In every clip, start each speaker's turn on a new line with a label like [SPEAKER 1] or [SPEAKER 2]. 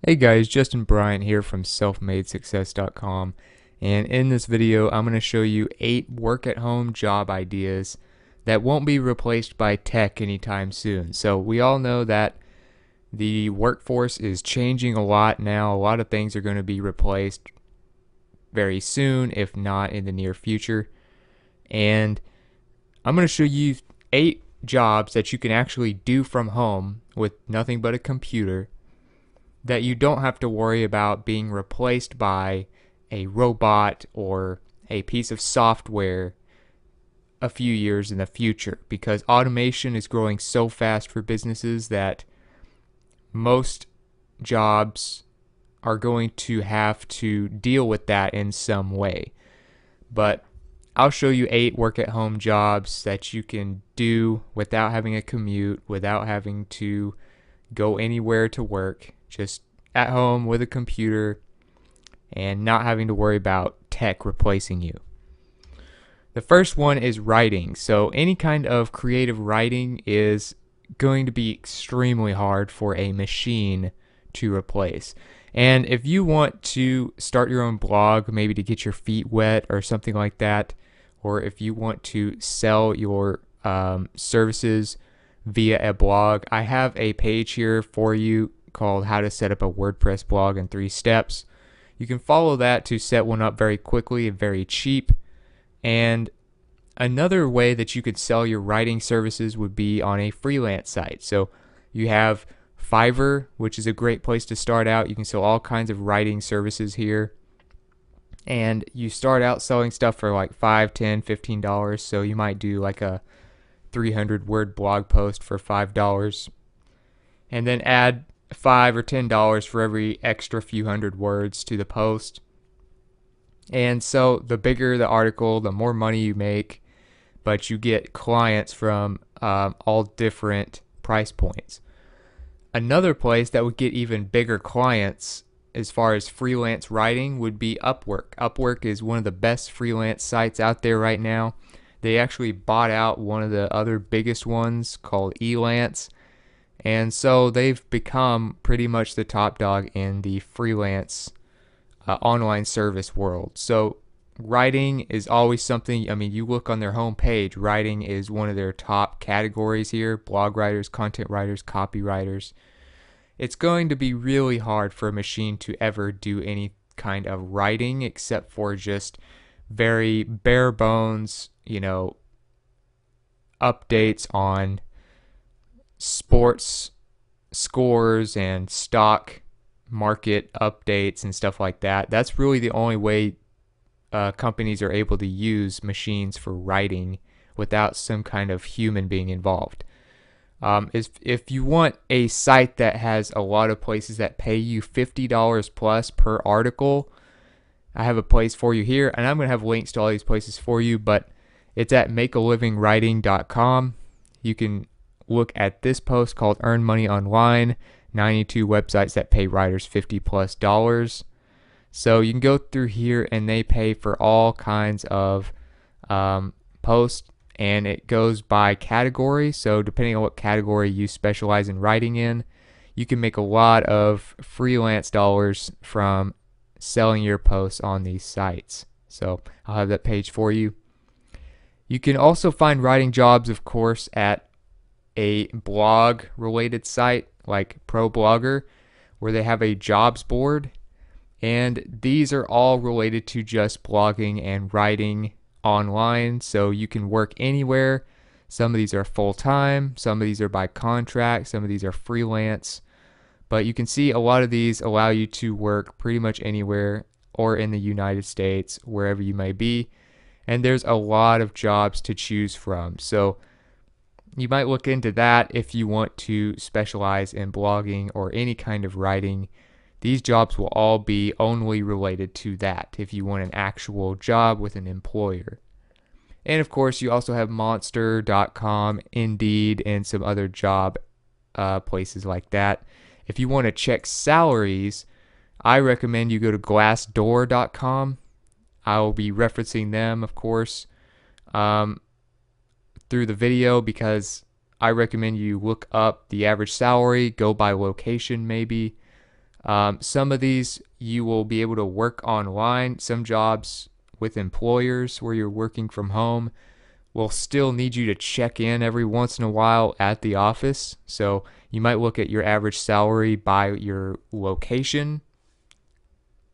[SPEAKER 1] Hey guys, Justin Bryant here from selfmadesuccess.com, and in this video I'm going to show you 8 work-at-home job ideas that won't be replaced by tech anytime soon. So we all know that the workforce is changing a lot now. A lot of things are going to be replaced very soon, if not in the near future. And I'm going to show you 8 jobs that you can actually do from home with nothing but a computer that you don't have to worry about being replaced by a robot or a piece of software a few years in the future, because automation is growing so fast for businesses that most jobs are going to have to deal with that in some way. But I'll show you 8 work at home jobs that you can do without having a commute, without having to go anywhere to work, just at home with a computer and not having to worry about tech replacing you. The first one is writing. So, any kind of creative writing is going to be extremely hard for a machine to replace. And if you want to start your own blog, maybe to get your feet wet or something like that, or if you want to sell your services via a blog, I have a page here for you called How to Set Up a WordPress Blog in 3 Steps. You can follow that to set one up very quickly and very cheap. And another way that you could sell your writing services would be on a freelance site. So you have Fiverr, which is a great place to start out. You can sell all kinds of writing services here. And you start out selling stuff for like $5, $10, $15. So you might do like a 300 word blog post for $5, and then add $5 or $10 for every extra few hundred words to the post. And so the bigger the article, the more money you make, but you get clients from all different price points. Another place that would get even bigger clients as far as freelance writing would be Upwork. Upwork is one of the best freelance sites out there right now. They actually bought out one of the other biggest ones called Elance, and so they've become pretty much the top dog in the freelance online service world. So writing is always something, I mean, you look on their homepage, writing is one of their top categories here: blog writers, content writers, copywriters. It's going to be really hard for a machine to ever do any kind of writing except for just very bare bones, updates on sports scores and stock market updates and stuff like that. That's really the only way companies are able to use machines for writing without some kind of human being involved. If you want a site that has a lot of places that pay you $50 plus per article, I have a place for you here, and I'm going to have links to all these places for you, but it's at makealivingwriting.com. You can look at this post called Earn Money Online, 92 websites that pay writers $50 plus dollars. So you can go through here, and they pay for all kinds of posts, and it goes by category. So depending on what category you specialize in writing in, you can make a lot of freelance dollars from selling your posts on these sites. So I'll have that page for you. You can also find writing jobs, of course, at a blog related site like ProBlogger, where they have a jobs board, and these are all related to just blogging and writing online. So you can work anywhere. Some of these are full-time, some of these are by contract, some of these are freelance. But you can see a lot of these allow you to work pretty much anywhere or in the United States, wherever you may be. And there's a lot of jobs to choose from. So you might look into that if you want to specialize in blogging or any kind of writing. These jobs will all be only related to that if you want an actual job with an employer. And of course, you also have Monster.com, Indeed, and some other job places like that. If you want to check salaries, I recommend you go to Glassdoor.com. I will be referencing them, of course, through the video, because I recommend you look up the average salary, go by location maybe. Some of these you will be able to work online. Some jobs with employers where you're working from home will still need you to check in every once in a while at the office. So you might look at your average salary by your location.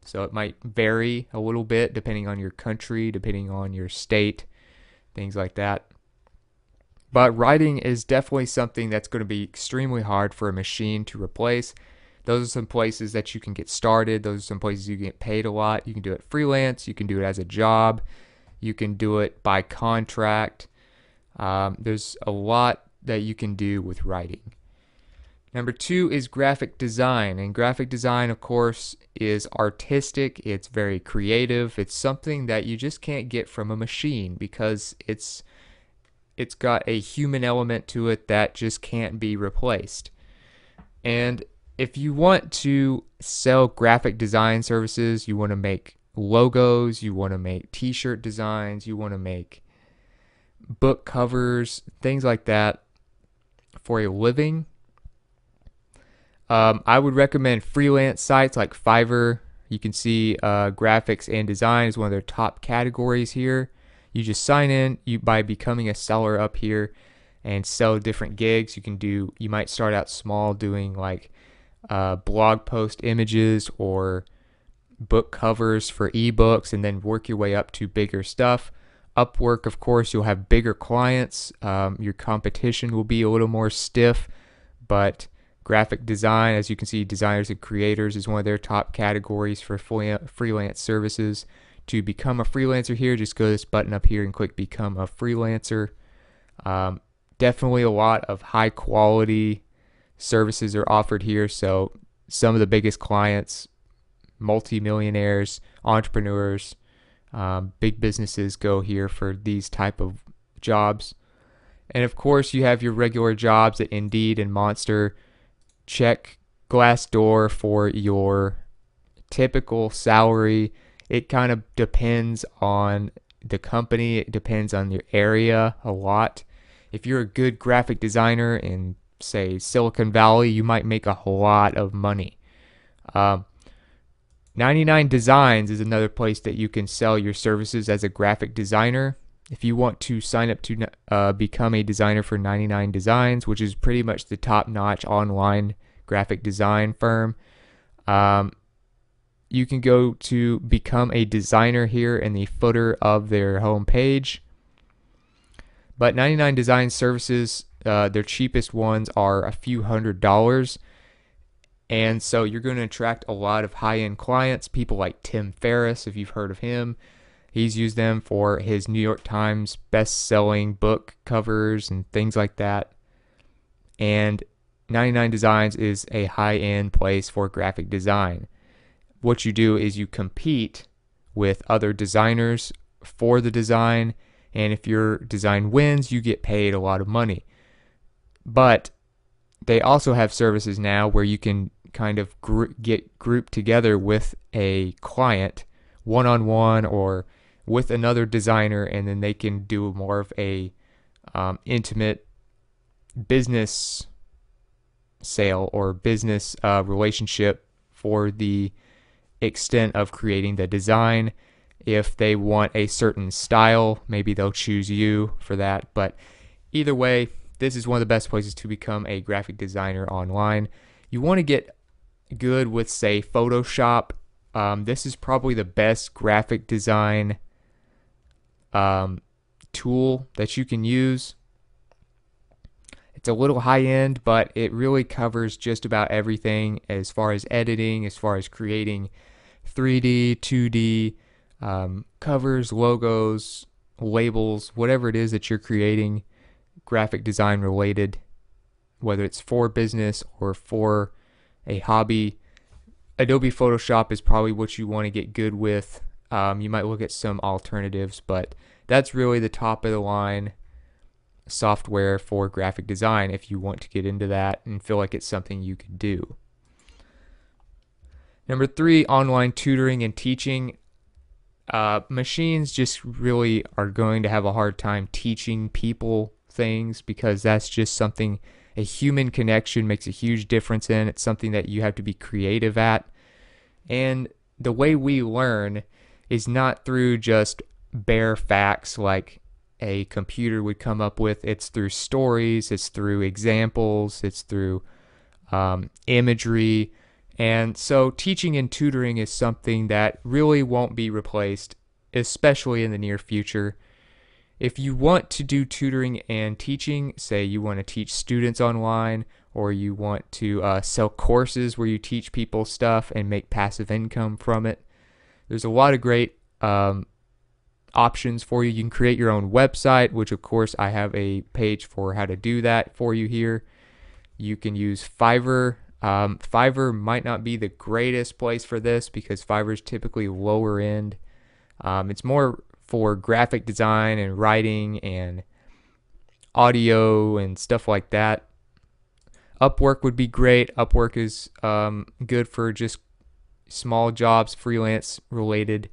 [SPEAKER 1] So it might vary a little bit depending on your country, depending on your state, things like that. But writing is definitely something that's going to be extremely hard for a machine to replace. Those are some places that you can get started. Those are some places you can get paid a lot. You can do it freelance. You can do it as a job. You can do it by contract. There's a lot that you can do with writing. Number 2 is graphic design. And graphic design, of course, is artistic. It's very creative. It's something that you just can't get from a machine because it's got a human element to it that just can't be replaced. And if you want to sell graphic design services, you want to make logos, you want to make t-shirt designs, you want to make book covers, things like that for a living, I would recommend freelance sites like Fiverr. You can see graphics and design is one of their top categories here. You just sign in by becoming a seller up here and sell different gigs. You might start out small doing like blog post images or book covers for ebooks and then work your way up to bigger stuff. Upwork, of course, you'll have bigger clients. Your competition will be a little more stiff, but graphic design, as you can see, designers and creators is one of their top categories for freelance services. To become a freelancer here, just go to this button up here and click Become a Freelancer. Definitely a lot of high quality services are offered here. So some of the biggest clients, multimillionaires, entrepreneurs, big businesses go here for these type of jobs. And of course, you have your regular jobs at Indeed and Monster. Check Glassdoor for your typical salary. It kind of depends on the company. It depends on your area a lot. If you're a good graphic designer in, say, Silicon Valley, you might make a lot of money. 99 Designs is another place that you can sell your services as a graphic designer. If you want to sign up to become a designer for 99 Designs, which is pretty much the top-notch online graphic design firm, you can go to become a designer here in the footer of their homepage. But 99 Design services, their cheapest ones are a few $100s. And so you're going to attract a lot of high-end clients, people like Tim Ferriss, if you've heard of him. He's used them for his New York Times best-selling book covers and things like that. And 99 Designs is a high-end place for graphic design. What you do is you compete with other designers for the design, and if your design wins, you get paid a lot of money. But they also have services now where you can kind of get grouped together with a client one-on-one or with another designer, and then they can do more of a intimate business sale or business relationship for the extent of creating the design. If they want a certain style, maybe they'll choose you for that. But either way, this is one of the best places to become a graphic designer online. You want to get good with, say, Photoshop. This is probably the best graphic design tool that you can use. It's a little high end, but it really covers just about everything as far as editing, as far as creating 3D, 2D, covers, logos, labels, whatever it is that you're creating graphic design related, whether it's for business or for a hobby. Adobe Photoshop is probably what you want to get good with. You might look at some alternatives, but that's really the top of the line software for graphic design if you want to get into that and feel like it's something you could do. Number 3, online tutoring and teaching. Machines just really are going to have a hard time teaching people things because that's just something a human connection makes a huge difference in. It's something that you have to be creative at. And the way we learn is not through just bare facts like a computer would come up with. It's through stories, it's through examples, it's through imagery. And so teaching and tutoring is something that really won't be replaced, especially in the near future. If you want to do tutoring and teaching, say you want to teach students online, or you want to sell courses where you teach people stuff and make passive income from it, there's a lot of great options for you. You can create your own website, which of course I have a page for how to do that for you here. You can use Fiverr. Fiverr might not be the greatest place for this because Fiverr is typically lower end. It's more for graphic design and writing and audio and stuff like that. Upwork would be great. Upwork is good for just small jobs, freelance related.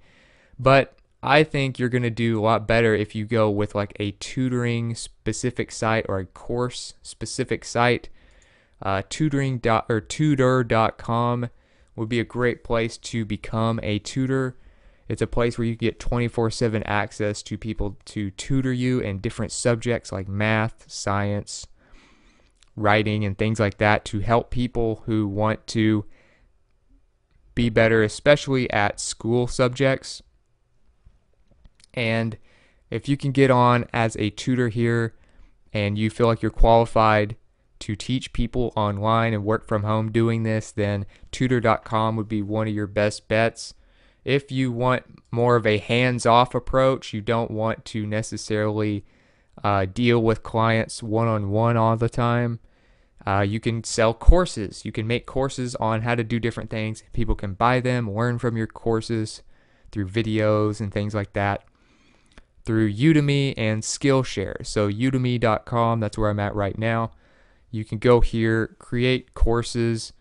[SPEAKER 1] But I think you're going to do a lot better if you go with like a tutoring specific site or a course specific site. Tutor.com would be a great place to become a tutor. It's a place where you get 24/7 access to people to tutor you in different subjects like math, science, writing, and things like that to help people who want to be better, especially at school subjects. And if you can get on as a tutor here and you feel like you're qualified to teach people online and work from home doing this, then tutor.com would be one of your best bets. If you want more of a hands-off approach, you don't want to necessarily deal with clients one-on-one all the time, you can sell courses. You can make courses on how to do different things. People can buy them, learn from your courses through videos and things like that, through Udemy and Skillshare. So udemy.com, that's where I'm at right now. You can go here, create courses,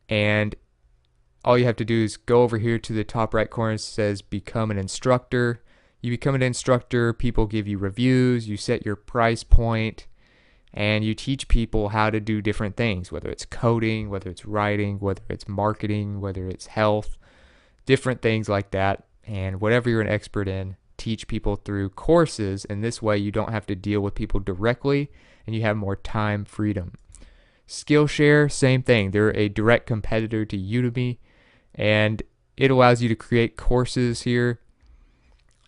[SPEAKER 1] and all you have to do is go over here to the top right corner. It says become an instructor. You become an instructor, people give you reviews, you set your price point, and you teach people how to do different things, whether it's coding, whether it's writing, whether it's marketing, whether it's health, different things like that. And whatever you're an expert in, teach people through courses, and this way you don't have to deal with people directly and you have more time freedom. Skillshare, same thing. They're a direct competitor to Udemy, and it allows you to create courses here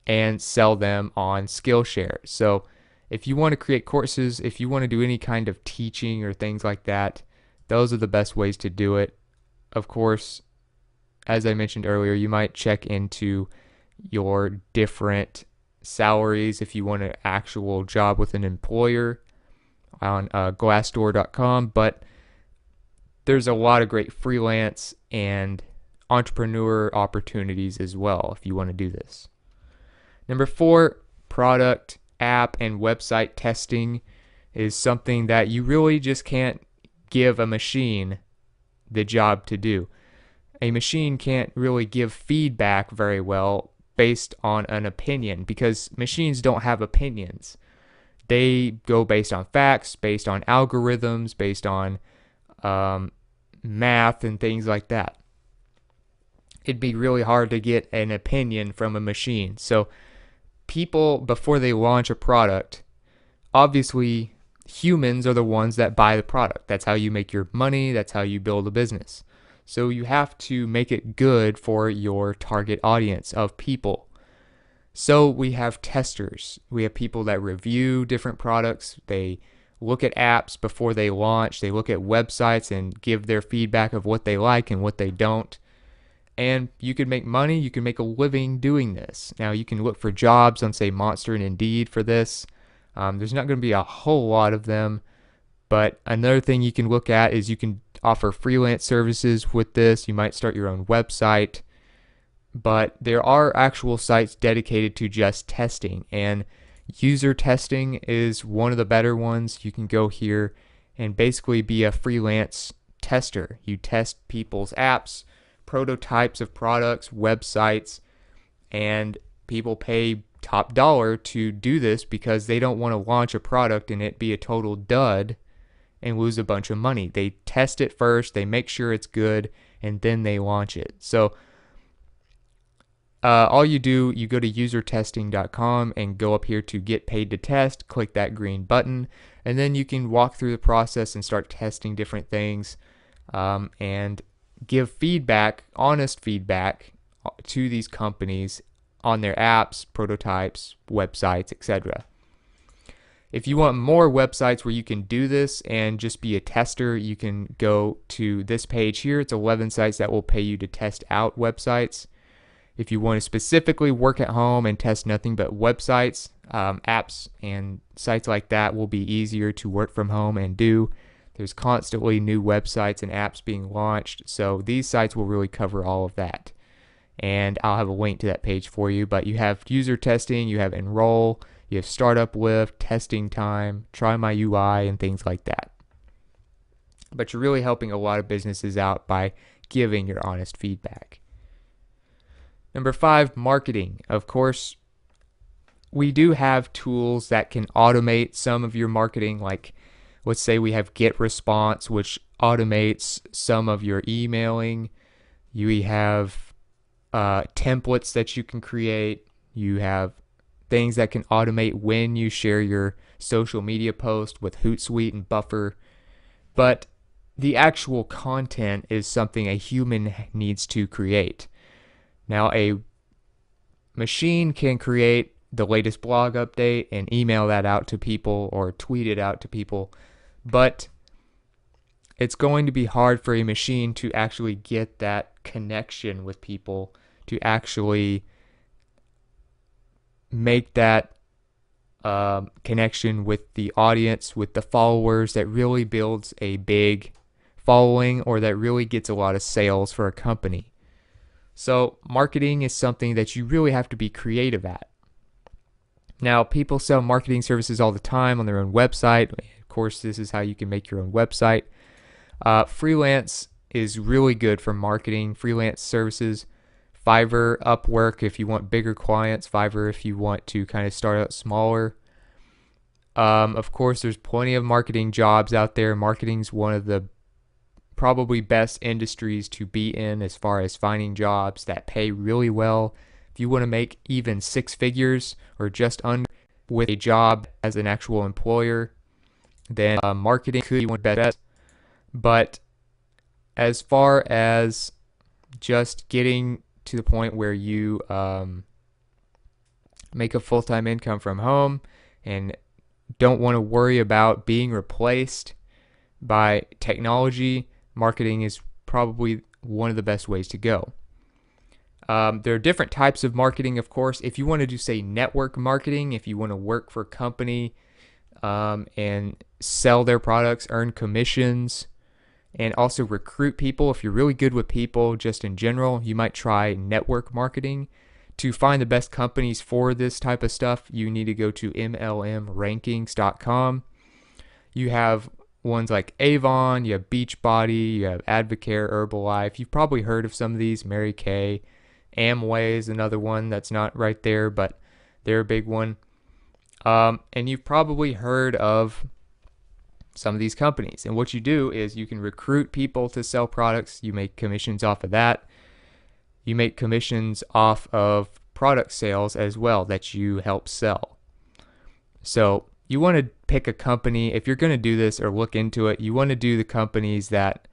[SPEAKER 1] and sell them on Skillshare. So if you want to create courses, if you want to do any kind of teaching or things like that, those are the best ways to do it. Of course, as I mentioned earlier, you might check into your different salaries if you want an actual job with an employer on glassdoor.com, but there's a lot of great freelance and entrepreneur opportunities as well if you want to do this. Number 4, product, app, and website testing is something that you really just can't give a machine the job to do. A machine can't really give feedback very well based on an opinion because machines don't have opinions. They go based on facts, based on algorithms, based on math and things like that. It'd be really hard to get an opinion from a machine. So people, before they launch a product, obviously humans are the ones that buy the product. That's how you make your money. That's how you build a business. So you have to make it good for your target audience of people. So we have testers. We have people that review different products. They look at apps before they launch. They look at websites and give their feedback of what they like and what they don't. And you can make money. You can make a living doing this. Now you can look for jobs on, say, Monster and Indeed for this. There's not going to be a whole lot of them. But another thing you can look at is you can offer freelance services with this. You might start your own website. But there are actual sites dedicated to just testing, and user testing is one of the better ones. You can go here and basically be a freelance tester. You test people's apps, prototypes of products, websites, and people pay top dollar to do this because they don't want to launch a product and it be a total dud and lose a bunch of money. They test it first, they make sure it's good, and then they launch it. So all you do, you go to usertesting.com and go up here to get paid to test, click that green button, and then you can walk through the process and start testing different things, and give feedback, honest feedback to these companies on their apps, prototypes, websites, etc. If you want more websites where you can do this and just be a tester, you can go to this page here. It's 11 sites that will pay you to test out websites. If you want to specifically work at home and test nothing but websites, apps, and sites like that will be easier to work from home and do. There's constantly new websites and apps being launched, so these sites will really cover all of that. And I'll have a link to that page for you. But you have user testing, you have enroll, you have startup lift, testing time, try my UI, and things like that. But you're really helping a lot of businesses out by giving your honest feedback. Number 5, marketing. Of course, we do have tools that can automate some of your marketing, like let's say we have GetResponse, which automates some of your emailing. We have templates that you can create. You have things that can automate when you share your social media post with Hootsuite and Buffer. But the actual content is something a human needs to create. Now, a machine can create the latest blog update and email that out to people or tweet it out to people, but it's going to be hard for a machine to actually get that connection with people, to actually make that connection with the audience, with the followers, that really builds a big following or that really gets a lot of sales for a company. So marketing is something that you really have to be creative at. Now, people sell marketing services all the time on their own website. Of course, this is how you can make your own website. Freelance is really good for marketing, freelance services. Fiverr, Upwork if you want bigger clients, Fiverr if you want to kind of start out smaller. Of course, there's plenty of marketing jobs out there. Marketing's one of the probably best industries to be in as far as finding jobs that pay really well. If you want to make even 6 figures or just under with a job as an actual employer, then marketing could be one of the best. But as far as just getting to the point where you make a full-time income from home and don't want to worry about being replaced by technology, marketing is probably one of the best ways to go. There are different types of marketing, of course. If you want to do, say, network marketing, if you want to work for a company and sell their products, earn commissions, and also recruit people, if you're really good with people just in general, you might try network marketing. To find the best companies for this type of stuff, you need to go to MLMrankings.com. You have ones like Avon, you have Beachbody, you have Advocare, Herbalife. You've probably heard of some of these. Mary Kay. Amway is another one that's not right there, but they're a big one. And you've probably heard of some of these companies. And what you do is you can recruit people to sell products. You make commissions off of that. You make commissions off of product sales as well that you help sell. So you want to pick a company, if you're going to do this or look into it, you want to do the companies that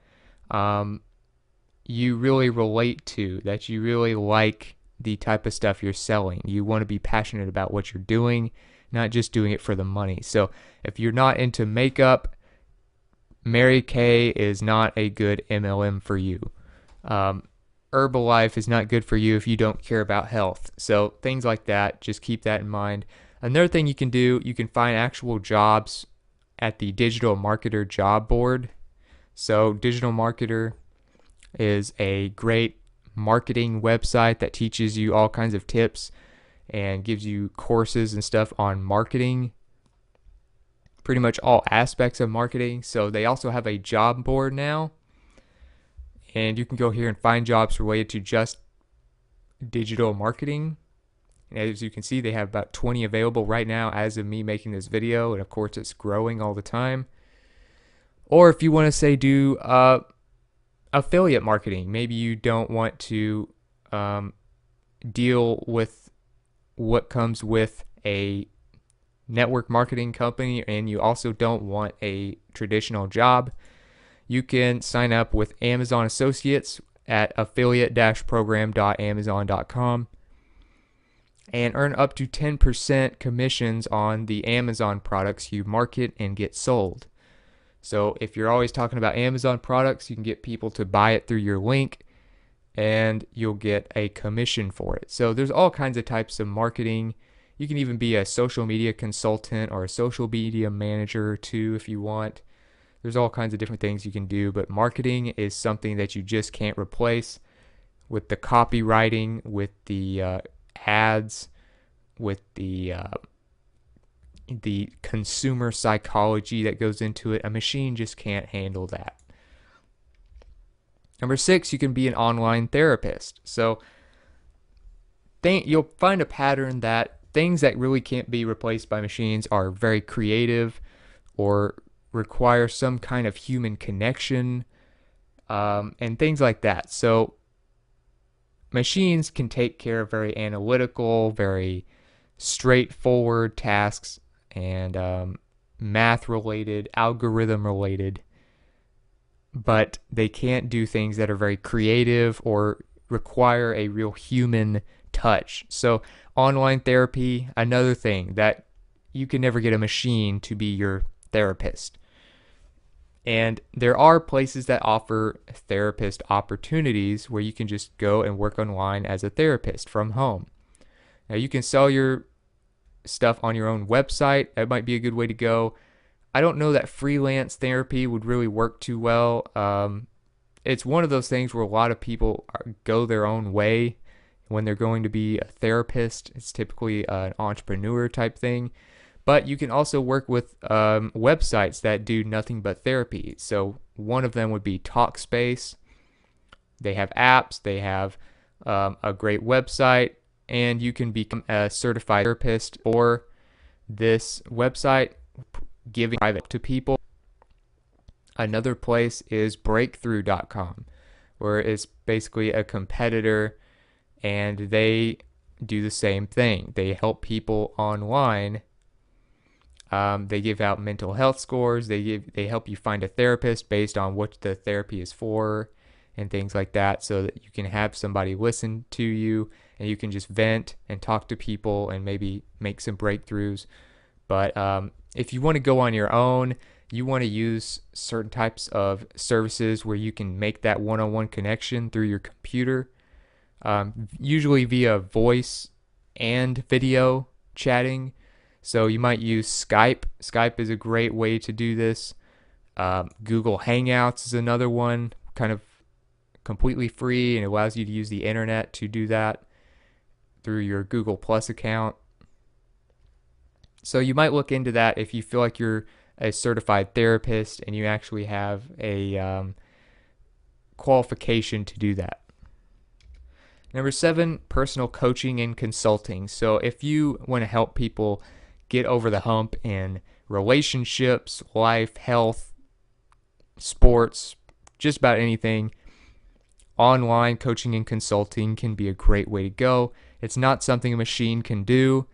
[SPEAKER 1] you really relate to, that you really like the type of stuff you're selling. You want to be passionate about what you're doing, not just doing it for the money. So if you're not into makeup, Mary Kay is not a good MLM for you. Herbalife is not good for you if you don't care about health. So things like that, just keep that in mind. Another thing you can do, you can find actual jobs at the Digital Marketer job board. So Digital Marketer is a great marketing website that teaches you all kinds of tips and gives you courses and stuff on marketing, pretty much all aspects of marketing. So they also have a job board now, and you can go here and find jobs related to just digital marketing. And as you can see, they have about 20 available right now as of me making this video, and of course it's growing all the time. Or if you want to say do affiliate marketing, maybe you don't want to deal with what comes with a network marketing company, and you also don't want a traditional job, you can sign up with Amazon Associates at affiliate-program.amazon.com and earn up to 10% commissions on the Amazon products you market and get sold. So if you're always talking about Amazon products, you can get people to buy it through your link and you'll get a commission for it. So there's all kinds of types of marketing. You can even be a social media consultant or a social media manager too if you want. There's all kinds of different things you can do, but marketing is something that you just can't replace with the copywriting, with the ads, with the consumer psychology that goes into it. A machine just can't handle that. Number 6, you can be an online therapist. So you'll find a pattern that things that really can't be replaced by machines are very creative or require some kind of human connection, and things like that. So machines can take care of very analytical, very straightforward tasks and math related, algorithm related, but they can't do things that are very creative or require a real human touch. So online therapy, another thing that you can never get a machine to be your therapist. And there are places that offer therapist opportunities where you can just go and work online as a therapist from home. Now you can sell your stuff on your own website. That might be a good way to go. I don't know that freelance therapy would really work too well. It's one of those things where a lot of people go their own way when they're going to be a therapist. It's typically an entrepreneur type thing. But you can also work with websites that do nothing but therapy. So one of them would be Talkspace. They have apps. They have a great website. And you can become a certified therapist or this website giving private to people. Another place is breakthrough.com, where it's basically a competitor and they do the same thing. They help people online. They give out mental health scores. They help you find a therapist based on what the therapy is for and things like that, so that you can have somebody listen to you and you can just vent and talk to people and maybe make some breakthroughs. But if you want to go on your own, you want to use certain types of services where you can make that one-on-one connection through your computer, usually via voice and video chatting. So you might use Skype. Skype is a great way to do this. Google Hangouts is another one, kind of completely free, and it allows you to use the internet to do that through your Google Plus account. So you might look into that if you feel like you're a certified therapist and you actually have a qualification to do that. Number 7, personal coaching and consulting. So if you want to help people get over the hump in relationships, life, health, sports, just about anything, online coaching and consulting can be a great way to go. It's not something a machine can do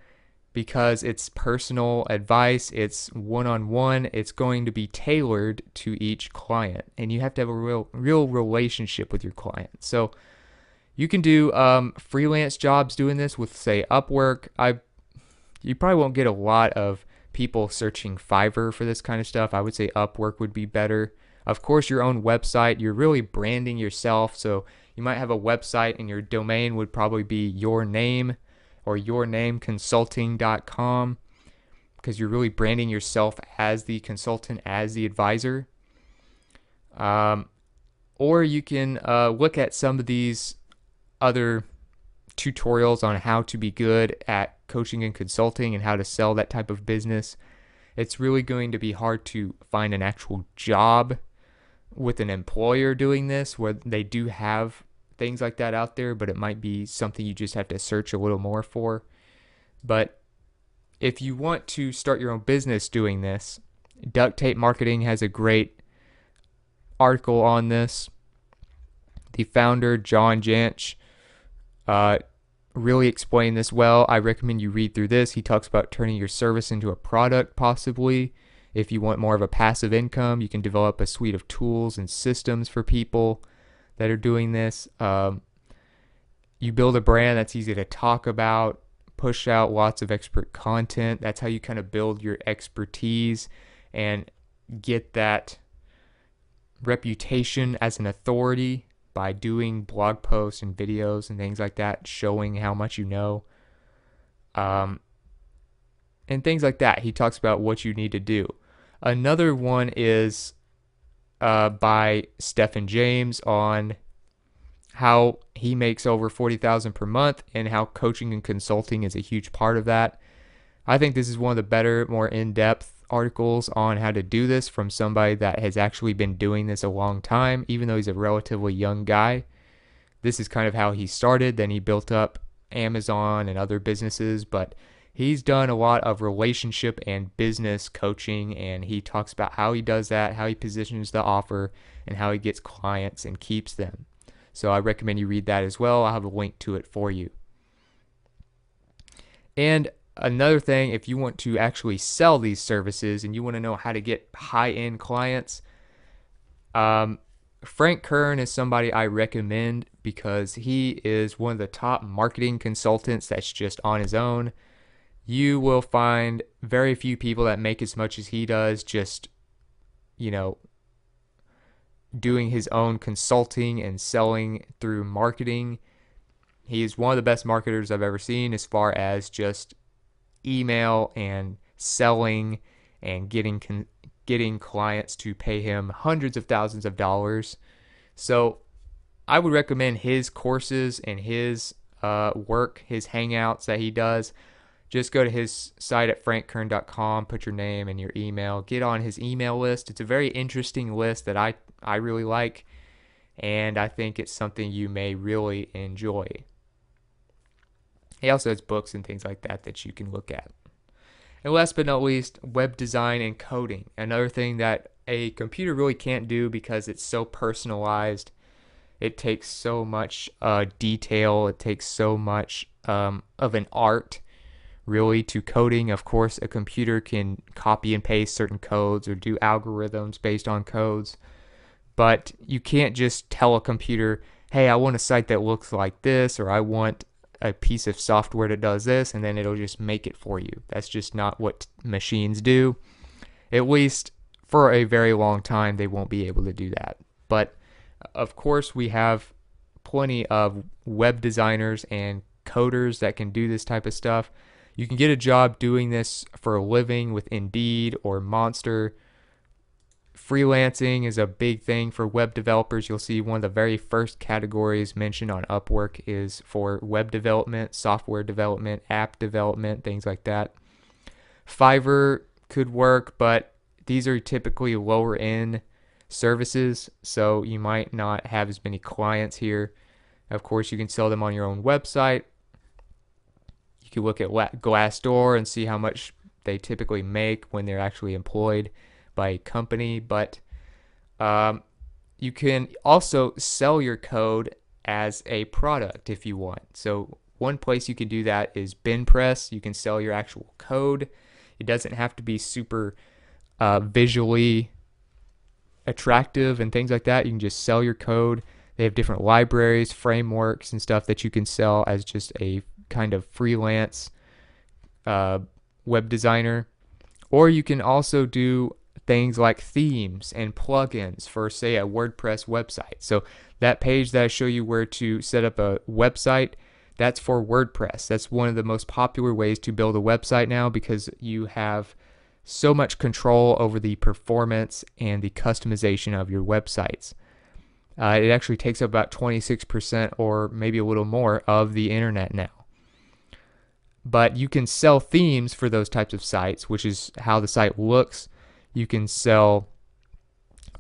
[SPEAKER 1] because it's personal advice, it's one-on-one, it's going to be tailored to each client, and you have to have a real relationship with your client. So you can do freelance jobs doing this with, say, Upwork. You probably won't get a lot of people searching Fiverr for this kind of stuff. I would say Upwork would be better. Of course, your own website, you're really branding yourself. So you might have a website and your domain would probably be your name or yournameconsulting.com, because you're really branding yourself as the consultant, as the advisor. Or you can look at some of these other tutorials on how to be good at coaching and consulting and how to sell that type of business. It's really going to be hard to find an actual job with an employer doing this, where they do have things like that out there, but it might be something you just have to search a little more for. But if you want to start your own business doing this, Duct Tape Marketing has a great article on this. The founder, John Jantsch, really explained this well. I recommend you read through this. He talks about turning your service into a product, possibly. If you want more of a passive income, you can develop a suite of tools and systems for people that are doing this. You build a brand that's easy to talk about, push out lots of expert content. That's how you kind of build your expertise and get that reputation as an authority by doing blog posts and videos and things like that, showing how much you know, and things like that. He talks about what you need to do. Another one is by Stephen James on how he makes over $40,000 per month and how coaching and consulting is a huge part of that. I think this is one of the better, more in-depth articles on how to do this from somebody that has actually been doing this a long time, even though he's a relatively young guy. This is kind of how he started. Then he built up Amazon and other businesses, but he's done a lot of relationship and business coaching, and he talks about how he does that, how he positions the offer, and how he gets clients and keeps them. So I recommend you read that as well. I'll have a link to it for you. And another thing, if you want to actually sell these services and you want to know how to get high-end clients, Frank Kern is somebody I recommend because he is one of the top marketing consultants that's just on his own. You will find very few people that make as much as he does, just, doing his own consulting and selling through marketing. He is one of the best marketers I've ever seen as far as just email and selling and getting clients to pay him hundreds of thousands of dollars. So I would recommend his courses and his work, his hangouts that he does. Just go to his site at frankkern.com, put your name and your email, get on his email list. It's a very interesting list that I really like, and I think it's something you may really enjoy. He also has books and things like that that you can look at. And last but not least, web design and coding. Another thing that a computer really can't do because it's so personalized. It takes so much detail. It takes so much of an art, really, to coding. Of course, a computer can copy and paste certain codes or do algorithms based on codes. But you can't just tell a computer, hey, I want a site that looks like this, or I want a piece of software that does this, and then it'll just make it for you. That's just not what machines do. At least for a very long time, they won't be able to do that. But of course, we have plenty of web designers and coders that can do this type of stuff. You can get a job doing this for a living with Indeed or Monster. Freelancing is a big thing for web developers. You'll see one of the very first categories mentioned on Upwork is for web development, software development, app development, things like that. Fiverr could work, but these are typically lower end services, so you might not have as many clients here. Of course, you can sell them on your own website. You can look at Glassdoor and see how much they typically make when they're actually employed by a company, but you can also sell your code as a product if you want. So one place you can do that is BenPress. You can sell your actual code. It doesn't have to be super visually attractive and things like that. You can just sell your code. They have different libraries, frameworks, and stuff that you can sell as just a kind of freelance web designer. Or you can also do things like themes and plugins for, say, a WordPress website. So that page that I show you where to set up a website, that's for WordPress. That's one of the most popular ways to build a website now because you have so much control over the performance and the customization of your websites. It actually takes up about 26% or maybe a little more of the internet now. But you can sell themes for those types of sites, which is how the site looks. You can sell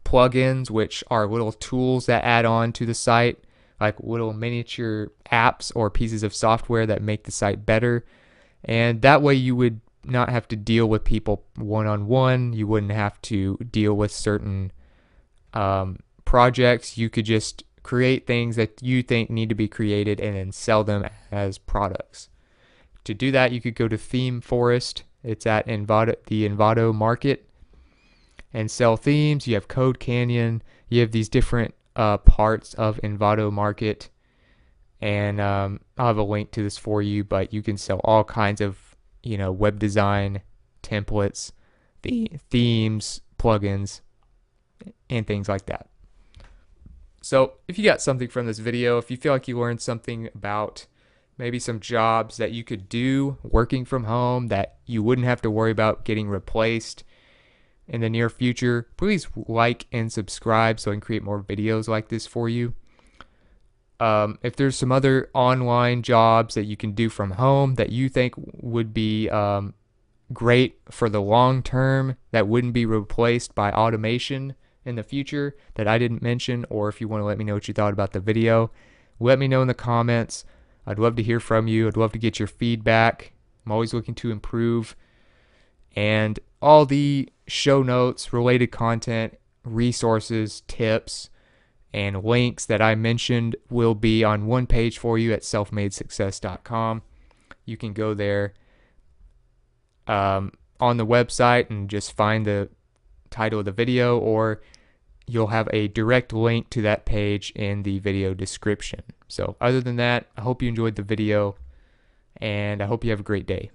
[SPEAKER 1] plugins, which are little tools that add on to the site, like little miniature apps or pieces of software that make the site better. And that way you would not have to deal with people one-on-one. You wouldn't have to deal with certain projects, you could just create things that you think need to be created and then sell them as products. To do that, you could go to ThemeForest. It's at the Envato Market, and sell themes. You have Code Canyon. You have these different parts of Envato Market, and I'll have a link to this for you. But you can sell all kinds of web design templates, the themes, plugins, and things like that. So if you got something from this video, if you feel like you learned something about maybe some jobs that you could do working from home that you wouldn't have to worry about getting replaced in the near future, please like and subscribe so I can create more videos like this for you. If there's some other online jobs that you can do from home that you think would be great for the long term, that wouldn't be replaced by automation in the future that I didn't mention, or if you want to let me know what you thought about the video, let me know in the comments. I'd love to hear from you. I'd love to get your feedback. I'm always looking to improve. And all the show notes, related content, resources, tips, and links that I mentioned will be on one page for you at selfmadesuccess.com. You can go there on the website and just find the title of the video, or you'll have a direct link to that page in the video description. So other than that, I hope you enjoyed the video, and I hope you have a great day.